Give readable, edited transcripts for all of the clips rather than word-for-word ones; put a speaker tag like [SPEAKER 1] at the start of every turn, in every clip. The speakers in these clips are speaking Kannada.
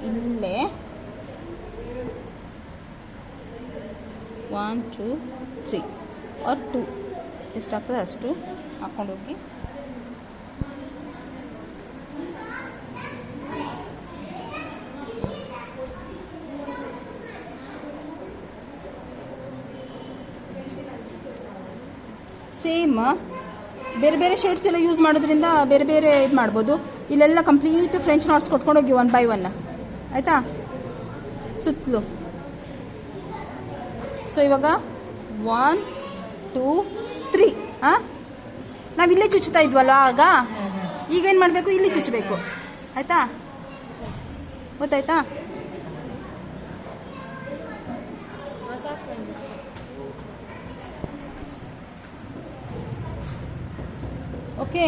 [SPEAKER 1] ಇಲ್ಲೇ 1 2 3 ಆರ್ 2 ಎಷ್ಟಾಗ್ತದೆ ಅಷ್ಟು ಹಾಕ್ಕೊಂಡೋಗಿ ಸೇಮ್ ಬೇರೆ ಬೇರೆ ಶೇಡ್ಸ್ ಎಲ್ಲ ಯೂಸ್ ಮಾಡೋದ್ರಿಂದ ಬೇರೆ ಬೇರೆ ಇದು ಮಾಡ್ಬೋದು. ಇಲ್ಲೆಲ್ಲ ಕಂಪ್ಲೀಟ್ ಫ್ರೆಂಚ್ ನಾಟ್ಸ್ ಕೊಟ್ಕೊಂಡೋಗಿ 1 by 1 ಆಯಿತಾ ಸುತ್ತಲೂ. ಸೊ ಇವಾಗ 1 2 3 ಹಾಂ ನಾವು ಇಲ್ಲೇ ಚುಚ್ಚುತ್ತಾ ಇದ್ವಲ್ವ ಆಗ, ಈಗೇನು ಮಾಡಬೇಕು, ಇಲ್ಲಿ ಚುಚ್ಚಬೇಕು ಆಯಿತಾ, ಗೊತ್ತಾಯ್ತಾ. ಓಕೆ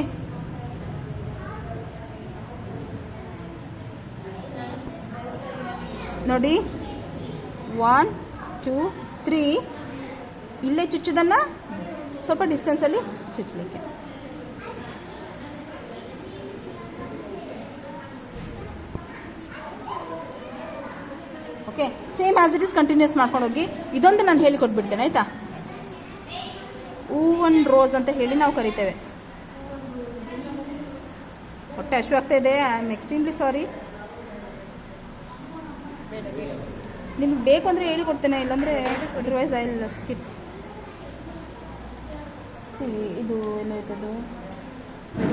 [SPEAKER 1] ನೋಡಿ 1 2 3 ಇಲ್ಲೇ ಚುಚ್ಚೋದನ್ನು ಸ್ವಲ್ಪ ಡಿಸ್ಟೆನ್ಸಲ್ಲಿ ಚುಚ್ಚಲಿಕ್ಕೆ. Okay same as it is continues ಮಾಡ್ಕೊಂಡು ಹೋಗಿ. ಇದೊಂದು ನಾನು ಹೇಳಿಕೊಟ್ಬಿಡ್ತೇನೆ ಆಯಿತಾ. ಹೂವನ್ ರೋಸ್ ಅಂತ ಹೇಳಿ ನಾವು ಕರಿತೇವೆ. ಹೊಟ್ಟೆ ಹಶು ಆಗ್ತಾ ಇದೆ, ಐ ಆಮ್ ಎಕ್ಸ್ಟ್ರೀಮ್ಲಿ ಸಾರಿ. ನಿಮ್ಗೆ ಬೇಕು ಅಂದರೆ ಹೇಳಿಕೊಡ್ತೇನೆ, ಇಲ್ಲಾಂದರೆ otherwise I will skip. See ಇದು ಏನಾಯ್ತದು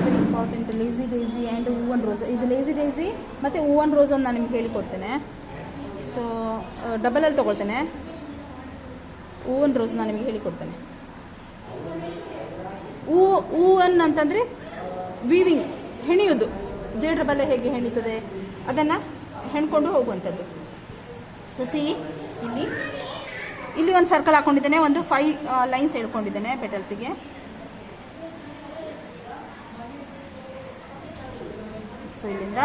[SPEAKER 1] very important, lazy daisy and woven rose. ಇದು ಲೇಸಿ ಡೇಸಿ ಮತ್ತು ಹೂವನ್ ರೋಸ್ ಒಂದು ನಾನು ನಿಮ್ಗೆ ಹೇಳಿಕೊಡ್ತೇನೆ. ಸೊ ಡಬಲಲ್ಲಿ ತೊಗೊಳ್ತೇನೆ. ಹೂವನ್ ರೋಸ್ ನಾನು ನಿಮಗೆ ಹೇಳಿಕೊಡ್ತೇನೆ. ಹೂವನ್ ಅಂತಂದರೆ ವೀವಿಂಗ್, ಹೆಣೆಯೋದು, ಜೇಡ್ರ ಬಲೆ ಹೇಗೆ ಹೆಣಿತದೆ ಅದನ್ನು ಹೆಣ್ಕೊಂಡು ಹೋಗುವಂಥದ್ದು. ಸೊ ಸಿ ಇಲ್ಲಿ ಒಂದು ಸರ್ಕಲ್ ಹಾಕ್ಕೊಂಡಿದ್ದೇನೆ, ಒಂದು 5 ಲೈನ್ಸ್ ಹೇಳ್ಕೊಂಡಿದ್ದೇನೆ ಪೆಟಲ್ಸಿಗೆ. ಸೊ ಇಲ್ಲಿಂದ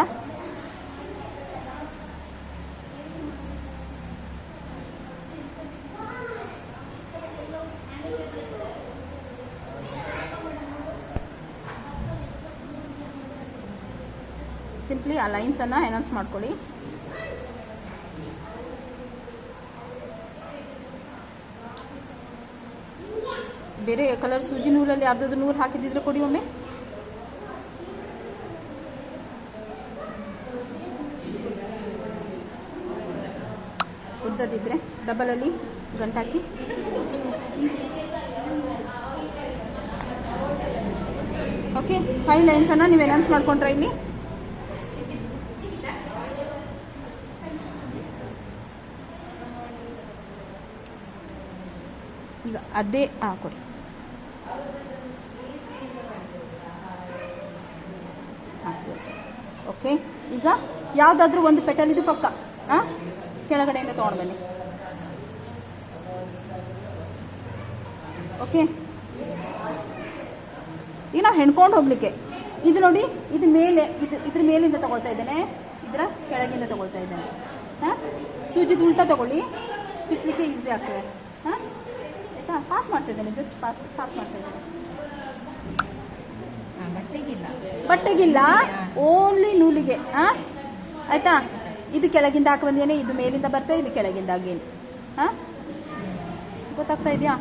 [SPEAKER 1] ಸಿಂಪ್ಲಿ ಆ ಲೈನ್ಸನ್ನು ಎನೌನ್ಸ್ ಮಾಡ್ಕೊಳ್ಳಿ. ಬೇರೆ ಕಲರ್ ಸೂಜಿ ನೂಲಲ್ಲಿ ಯಾರ್ದಾದ್ರು ನೂರು ಹಾಕಿದ್ದಿದ್ರೆ ಕೊಡಿ ಒಮ್ಮೆ. ಉದ್ದದಿದ್ದರೆ ಡಬಲಲ್ಲಿ ಗಂಟಾಕಿ. ಓಕೆ 5 ಲೈನ್ಸನ್ನು ನೀವು ಎನೌನ್ಸ್ ಮಾಡ್ಕೊಂಡ್ರೆ ಇಲ್ಲಿ ಈಗ ಅದೇ ಕೊಡಿ. ಓಕೆ ಈಗ ಯಾವುದಾದ್ರೂ ಒಂದು ಪೆಟಲ್ ಇದು ಪಕ್ಕ ಕೆಳಗಡೆಯಿಂದ ತೊಗೊಂಡು ಬನ್ನಿ. ಓಕೆ ಈಗ ನಾವು ಹೆಣ್ಕೊಂಡು ಹೋಗ್ಲಿಕ್ಕೆ ಇದು ನೋಡಿ, ಇದು ಮೇಲೆ ಇದ್ರ ಮೇಲಿಂದ ತಗೊಳ್ತಾ ಇದ್ದೇನೆ, ಇದರ ಕೆಳಗಿಂದ ತಗೊಳ್ತಾ ಇದ್ದೇನೆ. ಸೂಜಿದು ಉಲ್ಟಾ ತಗೊಳ್ಳಿ, ಚುಚ್ಚಲಿಕ್ಕೆ ಈಸಿ ಆಗ್ತದೆ. ಆಯಿತಾ, ಪಾಸ್ ಮಾಡ್ತಾ ಇದ್ದೇನೆ, ಜಸ್ಟ್ ಪಾಸ್ ಮಾಡ್ತಾ ಇದ್ದೇನೆ. ಬಟ್ಟೆಗಿಲ್ಲ, ಓನ್ಲಿ ನೂಲಿಗೆ. ಆಯಿತಾ, ಇದು ಕೆಳಗಿಂದ ಹಾಕಿ ಬಂದೇನೆ, ಇದು ಮೇಲಿಂದ ಬರ್ತದೆ, ಇದು ಕೆಳಗಿಂದ ಅಗೇನ್. ಗೊತ್ತಾಗ್ತಾ ಇದೆಯಾ?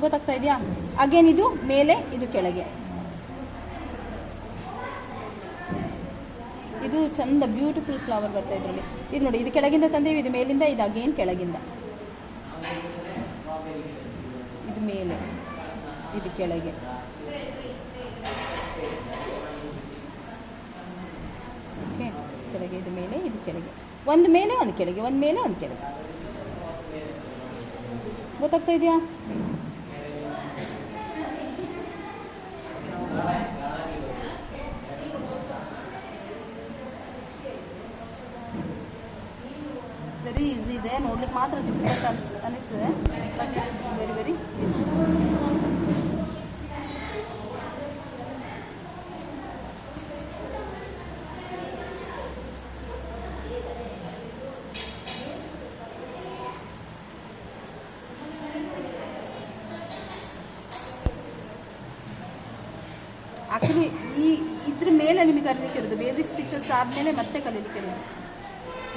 [SPEAKER 1] ಗೊತ್ತಾಗ್ತಾ ಇದೆಯಾ? ಅಗೇನ್ ಇದು ಮೇಲೆ, ಇದು ಕೆಳಗೆ. ಇದು ಚಂದ ಬ್ಯೂಟಿಫುಲ್ ಫ್ಲವರ್ ಬರ್ತಾ ಇದರಲ್ಲಿ. ಇದು ನೋಡಿ, ಇದು ಕೆಳಗಿಂದ ತಂದೇವಿ, ಇದು ಮೇಲಿಂದ, ಇದು ಅಗೇನ್ ಕೆಳಗಿಂದ. ಇದು ಮೇಲೆ, ಇದು ಕೆಳಗೆ. ಓಕೆ, ಕೆಳಗೆ, ಇದು ಮೇಲೆ, ಇದು ಕೆಳಗೆ. ಒಂದು ಮೇಲೆ, ಒಂದು ಕೆಳಗೆ, ಒಂದು ಮೇಲೆ, ಒಂದು ಕೆಳಗೆ. ಗೊತ್ತಾಗ್ತಾ ಇದೆಯಾ? ವೆರಿ ಈಸಿ ಇದೆ, ನೋಡ್ಲಿಕ್ಕೆ ಮಾತ್ರ ಡಿಫಿಕಲ್ಟ್ ಅನಿಸ್ತದೆ, but very very easy. Actually ಇದ್ರ ಮೇಲೆ ನಿಮಗೆ ಕಲೀಲಿಕ್ಕೆ ಇರೋದು ಬೇಸಿಕ್ ಸ್ಟಿಚಸ್ ಆದಮೇಲೆ ಮತ್ತೆ ಕಲೀಲಿಕ್ಕೆ ಇರೋದು.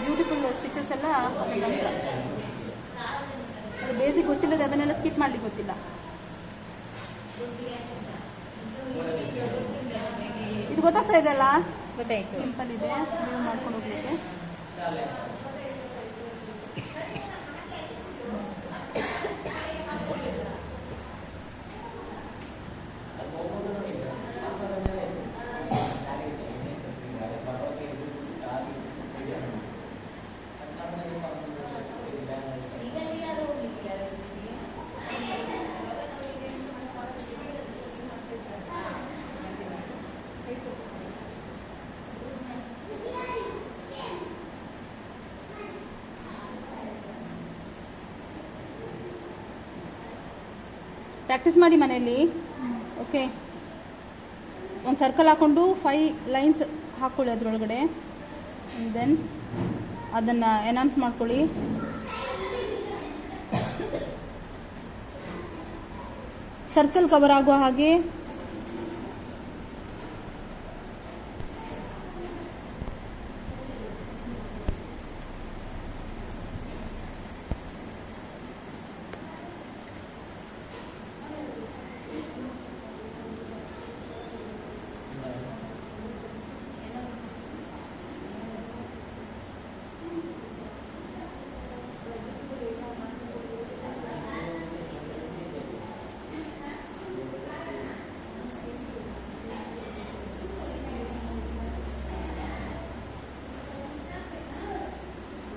[SPEAKER 1] ಬ್ಯೂಟಿಫುಲ್ ಸ್ಟಿಚಸ್ ಎಲ್ಲ ಅದರ ನಂತರ. ಅದು ಬೇಸಿಕ್ ಗೊತ್ತಿಲ್ಲದೆ ಅದನ್ನೆಲ್ಲ ಸ್ಕಿಪ್ ಮಾಡ್ಲಿಕ್ಕೆ ಗೊತ್ತಿಲ್ಲ. ಇದು ಗೊತ್ತಾಗ್ತಾ ಇದೆ ಅಲ್ಲ,
[SPEAKER 2] ಗೊತ್ತಾಯ್ತು.
[SPEAKER 1] ಸಿಂಪಲ್ ಇದೆ, ನೀವು ಮಾಡ್ಕೊಂಡು ಹೋಗ್ಲಿಕ್ಕೆ. ಪ್ರಾಕ್ಟೀಸ್ ಮಾಡಿ ಮನೆಯಲ್ಲಿ. ಓಕೆ, ಒಂದು ಸರ್ಕಲ್ ಹಾಕ್ಕೊಂಡು 5 ಲೈನ್ಸ್ ಹಾಕ್ಕೊಳ್ಳಿ ಅದರೊಳಗಡೆ. ದೆನ್ ಅದನ್ನು ಎನ್ಹಾನ್ಸ್ ಮಾಡ್ಕೊಳ್ಳಿ. ಸರ್ಕಲ್ ಕವರ್ ಆಗೋ ಹಾಗೆ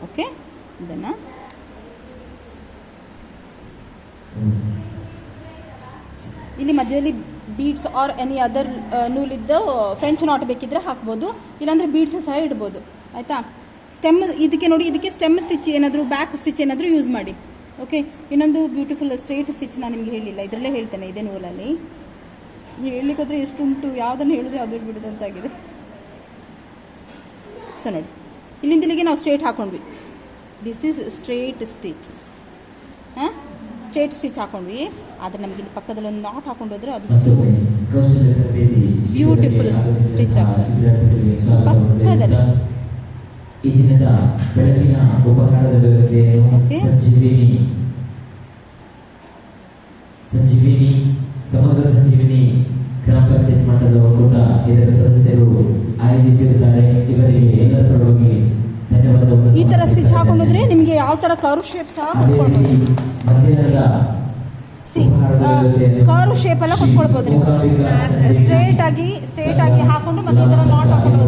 [SPEAKER 1] ಓಕೆ. ಇದನ್ನು ಇಲ್ಲಿ ಮಧ್ಯದಲ್ಲಿ ಬೀಡ್ಸ್ ಆರ್ ಎನಿ ಅದರ್ ನೂಲಿದ್ದು ಫ್ರೆಂಚ್ ನಾಟ್ ಬೇಕಿದ್ರೆ ಹಾಕ್ಬೋದು, ಇಲ್ಲಾಂದರೆ ಬೀಡ್ಸ್ ಸಹ ಇಡ್ಬೋದು. ಆಯಿತಾ? ಸ್ಟೆಮ್ ಇದಕ್ಕೆ ನೋಡಿ, ಇದಕ್ಕೆ ಸ್ಟೆಮ್ ಸ್ಟಿಚ್ ಏನಾದರೂ ಬ್ಯಾಕ್ ಸ್ಟಿಚ್ ಏನಾದರೂ ಯೂಸ್ ಮಾಡಿ. ಓಕೆ. ಇನ್ನೊಂದು ಬ್ಯೂಟಿಫುಲ್ ಸ್ಟ್ರೇಟ್ ಸ್ಟಿಚ್ ನಾನು ನಿಮಗೆ ಹೇಳಿಲ್ಲ, ಇದರಲ್ಲೇ ಹೇಳ್ತೇನೆ. ಇದೇ ನೂಲಲ್ಲಿ ಹೇಳಲಿಕ್ಕೆ ಹೋದರೆ ಎಷ್ಟುಂಟು, ಯಾವುದನ್ನು ಹೇಳಿದ್ರೆ ಅದು ಬಿಡೋದಂತಾಗಿದೆ. ಸೊ ನೋಡಿ, ಇಲ್ಲಿಂದ ಇಲ್ಲಿಗೆ ನಾವು ಸ್ಟ್ರೇಟ್ ಹಾಕೊಂಡ್ವಿ. This is straight stitch. ಹಾಂ, ಸ್ಟ್ರೇಟ್ ಸ್ಟಿಚ್ ಹಾಕೊಂಡ್ವಿ. ಆದರೆ ನಮಗೆ ಇಲ್ಲಿ ಪಕ್ಕದಲ್ಲಿ ಒಂದು ನಾಟ್ ಹಾಕೊಂಡು ಹೋದರೆ ಅದು ಬ್ಯೂಟಿಫುಲ್ ಸ್ಟಿಚ್ ಆಗ್ತದೆ ಪಕ್ಕದಲ್ಲಿ.
[SPEAKER 3] ಈ ದಿನದ ಬೆಳಗಿನ ಉಪಹಾರದ ವ್ಯವಸ್ಥೆಯನ್ನು ಸಂಜೀವಿನಿ ಸಮಗ್ರ ಸಂಜೀವಿನಿ ಗ್ರಾಮ ಪಂಚಾಯತ್ ಮಟ್ಟದ ಒಕ್ಕೂಟ ಇದರ ಸದಸ್ಯರು ಆಯೋಜಿಸಿರುತ್ತಾರೆ. ಇವರಿಗೆ ಎಲ್ಲರ ಪರವಾಗಿ ಧನ್ಯವಾದಗಳು.
[SPEAKER 1] ಈ ಥರ ಸ್ಟಿಚ್ ಹಾಕೊಂಡ್ರೆ ನಿಮಗೆ ಯಾವ ಥರ ಕರ್ವ್ ಶೇಪ್ ಸಹ
[SPEAKER 3] ಮಧ್ಯಾಹ್ನದ
[SPEAKER 1] ಕರ್ವ್ ಶೇಪ್ ಎಲ್ಲ ಕೊಟ್ಕೊಳ್ಬೋದು ನೀವು. ಸ್ಟ್ರೇಟ್ ಆಗಿ ಹಾಕೊಂಡು ಮತ್ತೆ ಈ ಥರ ನಾಟ್ ಹಾಕೊಂಡು